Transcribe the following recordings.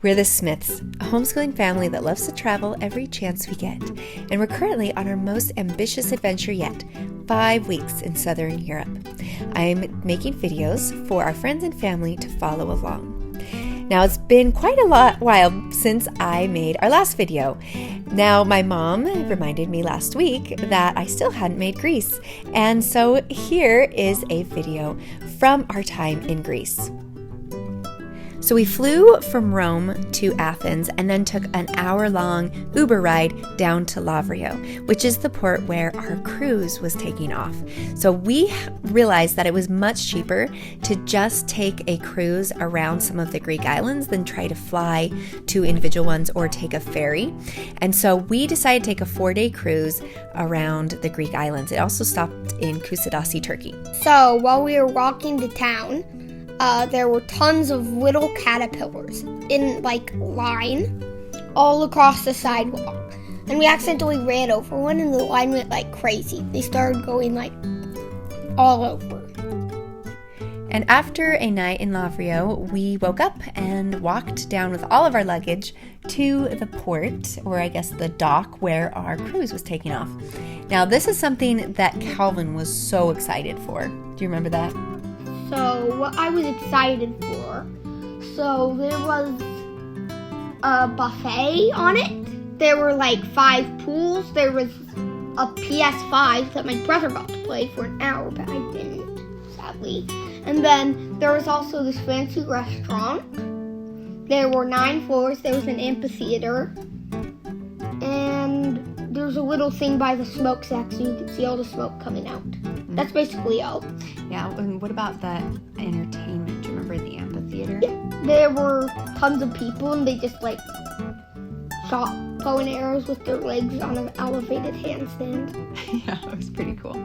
We're the Smiths, a homeschooling family that loves to travel every chance we get, and we're currently on our most ambitious adventure yet, 5 weeks in Southern Europe. I'm making videos for our friends and family to follow along. Now, it's been quite a while since I made our last video. Now, my mom reminded me last week that I still hadn't made Greece, and so here is a video from our time in Greece. So we flew from Rome to Athens and then took an hour-long Uber ride down to Lavrio, which is the port where our cruise was taking off. So we realized that it was much cheaper to just take a cruise around some of the Greek islands than try to fly to individual ones or take a ferry. And so we decided to take a 4-day cruise around the Greek islands. It also stopped in Kusadasi, Turkey. So while we were walking to town, there were tons of little caterpillars in line all across the sidewalk. And we accidentally ran over one and the line went like crazy. They started going all over. And after a night in Lavrio, we woke up and walked down with all of our luggage to the port, or I guess the dock, where our cruise was taking off. Now, this is something that Calvin was so excited for. Do you remember that? So what I was excited for, so there was a buffet on it. There were 5 pools. There was a PS5 that my brother got to play for an hour, but I didn't, sadly. And then there was also this fancy restaurant. There were 9 floors. There was an amphitheater. And there was a little thing by the smokestack so you could see all the smoke coming out. That's basically all. Yeah, and what about the entertainment? Do you remember the amphitheater? Yeah, there were tons of people and they just shot bow and arrows with their legs on an elevated handstand. Yeah, it was pretty cool.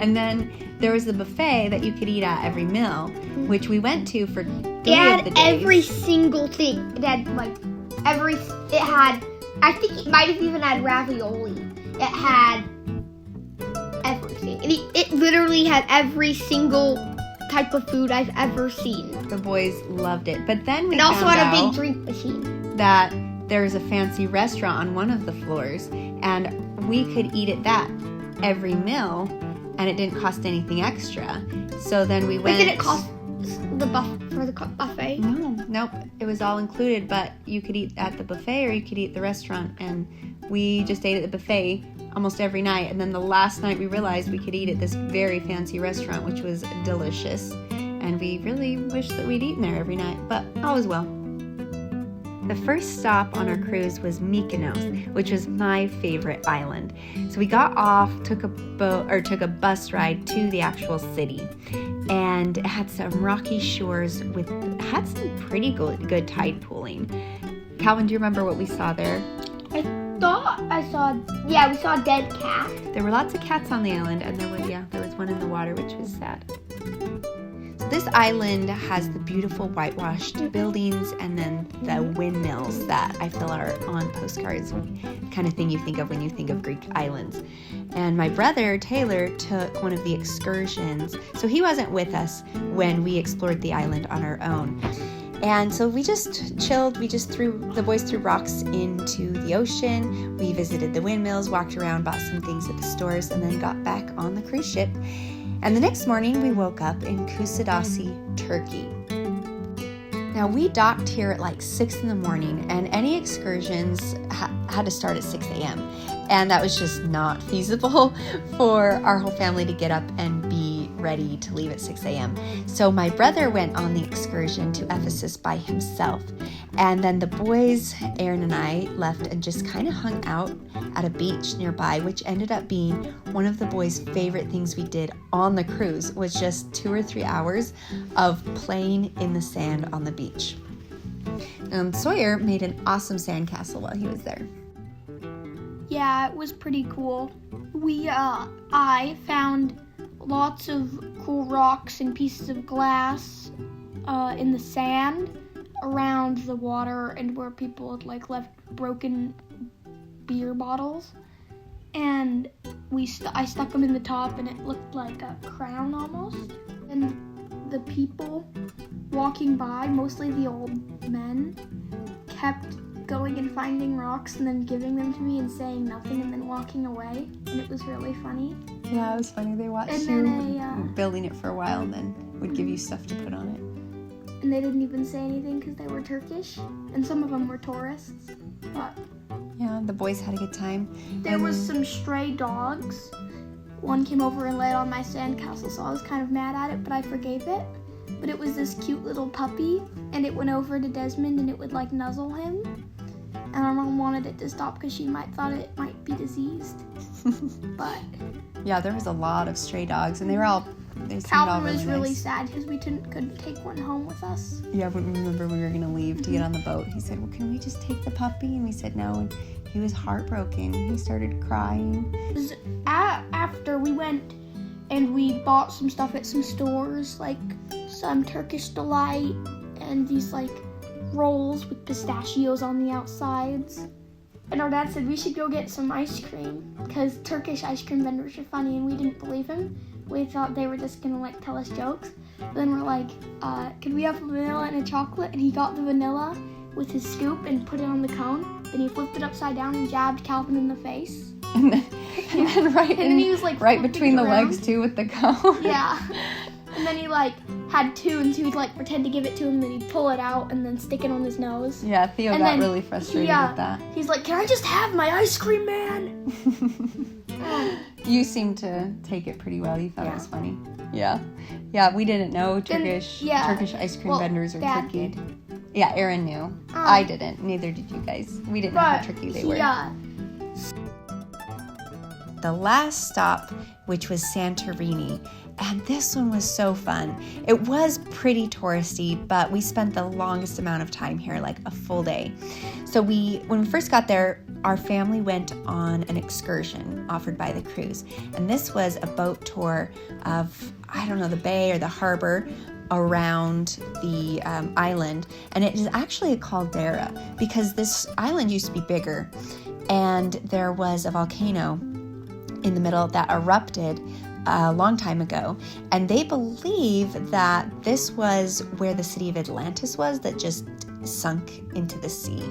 And then there was the buffet that you could eat at every meal, which we went to for 3 of the days. It had every single thing. It had I think it might have even had ravioli. It had everything. It literally had every single type of food I've ever seen. The boys loved it. But then we found out... It also had a big drink machine. That there's a fancy restaurant on one of the floors, and we could eat at that every meal, and it didn't cost anything extra. So then we went... Did it cost the buffet? Nope. It was all included, but you could eat at the buffet or you could eat at the restaurant, and we just ate at the buffet almost every night. And then the last night we realized we could eat at this very fancy restaurant, which was delicious, and we really wish that we'd eaten there every night, but all is well. The first stop on our cruise was Mykonos, which was my favorite island. So we got off, took a bus ride to the actual city, and it had some rocky shores had some pretty good tide pooling. Calvin, do you remember what we saw there? We saw a dead cat. There were lots of cats on the island, and there was one in the water, which was sad. So this island has the beautiful whitewashed buildings and then the windmills that I feel are on postcards, kind of thing you think of when you think of Greek islands. And my brother, Taylor, took one of the excursions, so he wasn't with us when we explored the island on our own. And so we just chilled. The boys threw rocks into the ocean. We visited the windmills, walked around, bought some things at the stores, and then got back on the cruise ship. And the next morning we woke up in Kusadasi, Turkey. Now we docked here at 6 in the morning, and any excursions had to start at 6 a.m. And that was just not feasible for our whole family to get up and be ready to leave at 6 a.m. So my brother went on the excursion to Ephesus by himself. And then the boys, Aaron and I, left and just kind of hung out at a beach nearby, which ended up being one of the boys' favorite things we did on the cruise, was just 2 or 3 hours of playing in the sand on the beach. Sawyer made an awesome sandcastle while he was there. Yeah, it was pretty cool. I found lots of cool rocks and pieces of glass in the sand around the water and where people had left broken beer bottles. And I stuck them in the top and it looked like a crown almost. And the people walking by, mostly the old men, kept going and finding rocks and then giving them to me and saying nothing and then walking away, and it was really funny. Yeah, it was funny. They watched And you then building it for a while and then would give you stuff to put on it. And they didn't even say anything because they were Turkish, and some of them were tourists. But Yeah, the boys had a good time. there was some stray dogs. One came over and laid on my sandcastle, so I was kind of mad at it, but I forgave it. But it was this cute little puppy, and it went over to Desmond and it would like nuzzle him. And our mom wanted it to stop because she thought it might be diseased. But Yeah, there was a lot of stray dogs, and they seemed all Calvin really was really nice. sad because we couldn't take one home with us. Yeah, but remember we were going to leave to get on the boat. He said, well, can we just take the puppy? And we said no, and he was heartbroken. He started crying. After we went and we bought some stuff at some stores, like some Turkish delight and these like rolls with pistachios on the outsides. And our dad said we should go get some ice cream because Turkish ice cream vendors are funny, and we didn't believe him. We thought they were just gonna like tell us jokes. Then we're like, could we have a vanilla and a chocolate? And he got the vanilla with his scoop and put it on the cone. Then he flipped it upside down and jabbed Calvin in the face. And then he was like right flipping between it the around. legs too with the cone. Yeah. And then he like had two, and so he'd like pretend to give it to him, then he'd pull it out and then stick it on his nose. Yeah, Theo And got then- really frustrated yeah. with that. He's like, can I just have my ice cream, man? You seemed to take it pretty well. You thought it Yeah. was funny. Yeah. Yeah, we didn't know Turkish ice cream Well, vendors are Dad tricky. did. Yeah, Aaron knew. I didn't. Neither did you guys. We didn't know how tricky they were. Yeah. The last stop, which was Santorini, and this one was so fun. It was pretty touristy, but we spent the longest amount of time here, like a full day. So when we first got there, our family went on an excursion offered by the cruise, and this was a boat tour of, I don't know, the bay or the harbor around the island, and it is actually a caldera because this island used to be bigger, and there was a volcano in the middle that erupted a long time ago, and they believe that this was where the city of Atlantis was that just sunk into the sea.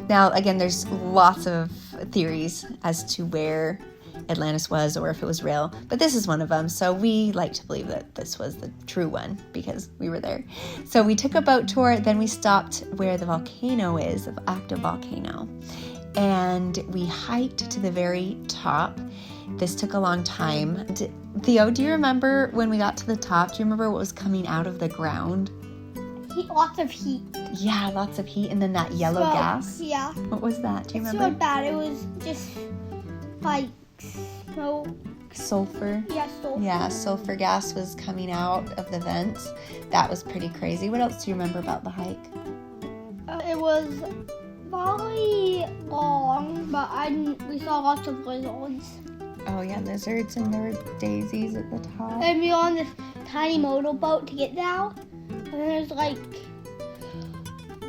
Now, again, there's lots of theories as to where Atlantis was or if it was real, but this is one of them, so we like to believe that this was the true one because we were there. So we took a boat tour, then we stopped where the volcano is, the active volcano, and we hiked to the very top. This took a long time. Theo, do you remember when we got to the top? Do you remember what was coming out of the ground? Lots of heat. Yeah, lots of heat, and then that yellow Smoke. gas. Yeah. What was that? Do you It's remember? so bad. It was just like smoke. Sulfur. Yeah, sulfur. Yeah, sulfur gas was coming out of the vents. That was pretty crazy. What else do you remember about the hike? It was very long, but we saw lots of lizards. Oh yeah, lizards, and there were daisies at the top. And we were on this tiny motorboat to get down. And then there's like,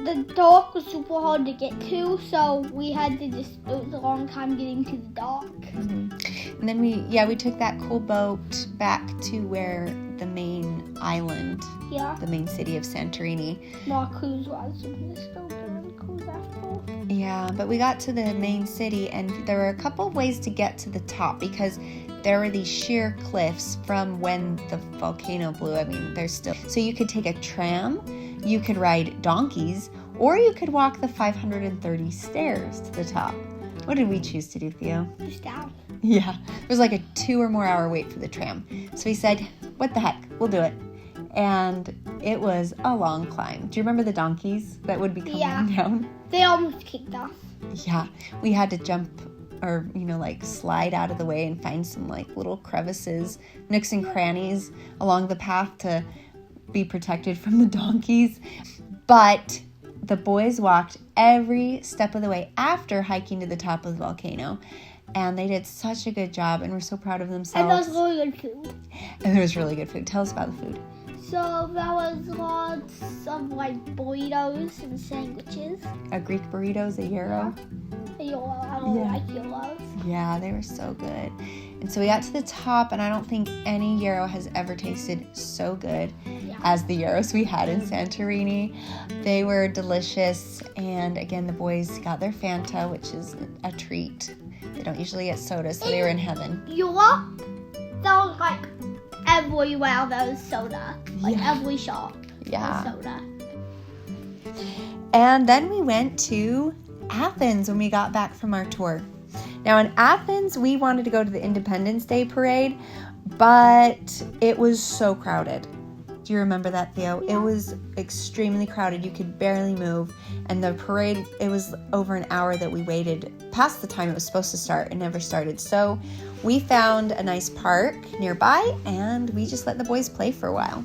the dock was super hard to get to, so we had to it was a long time getting to the dock. Mm-hmm. And then we took that cool boat back to where the main island, Yeah. the main city of Santorini. More cruise was in this open cruise after. Yeah, but we got to the main city, and there were a couple of ways to get to the top because there were these sheer cliffs from when the volcano blew. I mean, there's still... So you could take a tram, you could ride donkeys, or you could walk the 530 stairs to the top. What did we choose to do, Theo? Just down. Yeah, it was like a 2 or more hour wait for the tram. So we said, what the heck, we'll do it. And it was a long climb. Do you remember the donkeys that would be coming down? They almost kicked off. Yeah, we had to jump or, like slide out of the way and find some like little crevices, nooks and crannies along the path to be protected from the donkeys. But the boys walked every step of the way after hiking to the top of the volcano. And they did such a good job, and we're so proud of themselves. And there was really good food. And there was really good food. Tell us about the food. So there was lots of like burritos and sandwiches. A Greek burritos, a gyro. I don't like gyros. Yeah, they were so good. And so we got to the top, and I don't think any gyro has ever tasted so good. Yeah. as the gyros we had in Santorini. They were delicious, and again, the boys got their Fanta, which is a treat. They don't usually get soda, so they were in heaven. Europe, there was like everywhere there was soda. Like every shop was soda. And then we went to Athens when we got back from our tour. Now in Athens, we wanted to go to the Independence Day parade, but it was so crowded. Do you remember that, Theo? Yeah. It was extremely crowded. You could barely move. And the parade, it was over an hour that we waited past the time it was supposed to start. It never started. So we found a nice park nearby, and we just let the boys play for a while.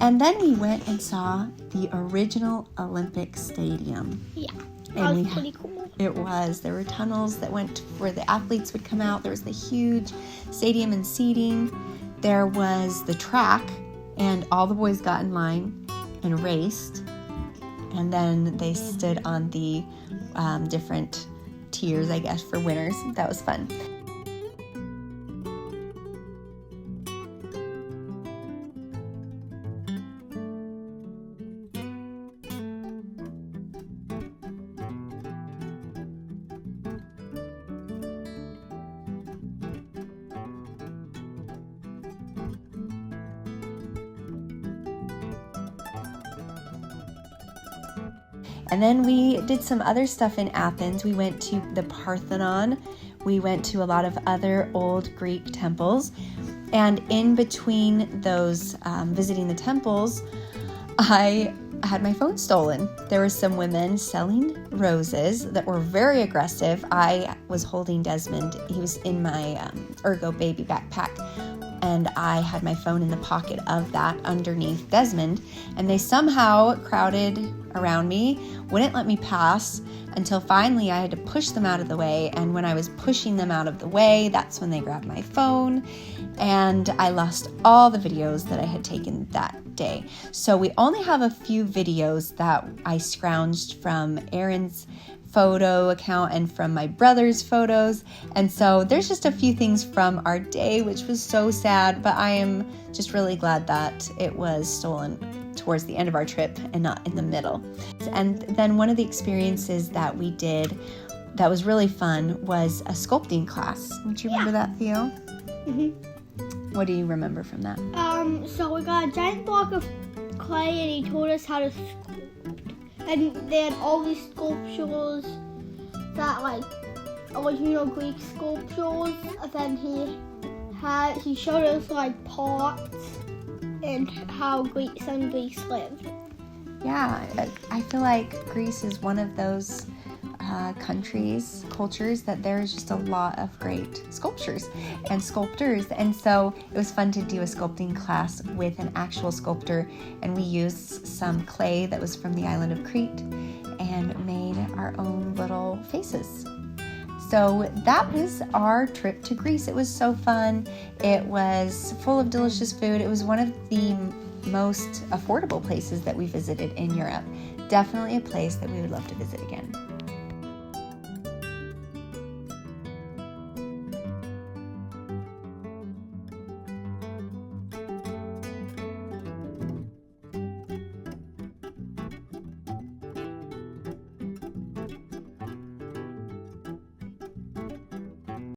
And then we went and saw the original Olympic Stadium. Yeah, that was pretty cool. It was. There were tunnels that went where the athletes would come out. There was the huge stadium and seating. There was the track, and all the boys got in line and raced. And then they stood on the different tiers, I guess, for winners. That was fun. And then we did some other stuff in Athens. We went to the Parthenon. We went to a lot of other old Greek temples. And in between those visiting the temples, I had my phone stolen. There were some women selling roses that were very aggressive. I was holding Desmond. He was in my Ergo baby backpack. And I had my phone in the pocket of that underneath Desmond. And they somehow crowded around me, wouldn't let me pass until finally I had to push them out of the way. And when I was pushing them out of the way, that's when they grabbed my phone. And I lost all the videos that I had taken that day. So we only have a few videos that I scrounged from Aaron's photo account and from my brother's photos. And so there's just a few things from our day, which was so sad, but I am just really glad that it was stolen towards the end of our trip and not in the middle. And then one of the experiences that we did that was really fun was a sculpting class. Don't you remember that, Theo? Mm-hmm. What do you remember from that? So we got a giant block of clay, and he told us how to sculpt. And they had all these sculptures that, like, original Greek sculptures. And then he showed us, like, pots and how some Greeks lived. Yeah, I feel like Greece is one of those cultures that there's just a lot of great sculptures and sculptors. And so it was fun to do a sculpting class with an actual sculptor, and we used some clay that was from the island of Crete and made our own little faces. So that was our trip to Greece. It was so fun. It was full of delicious food. It was one of the most affordable places that we visited in Europe. Definitely a place that we would love to visit again.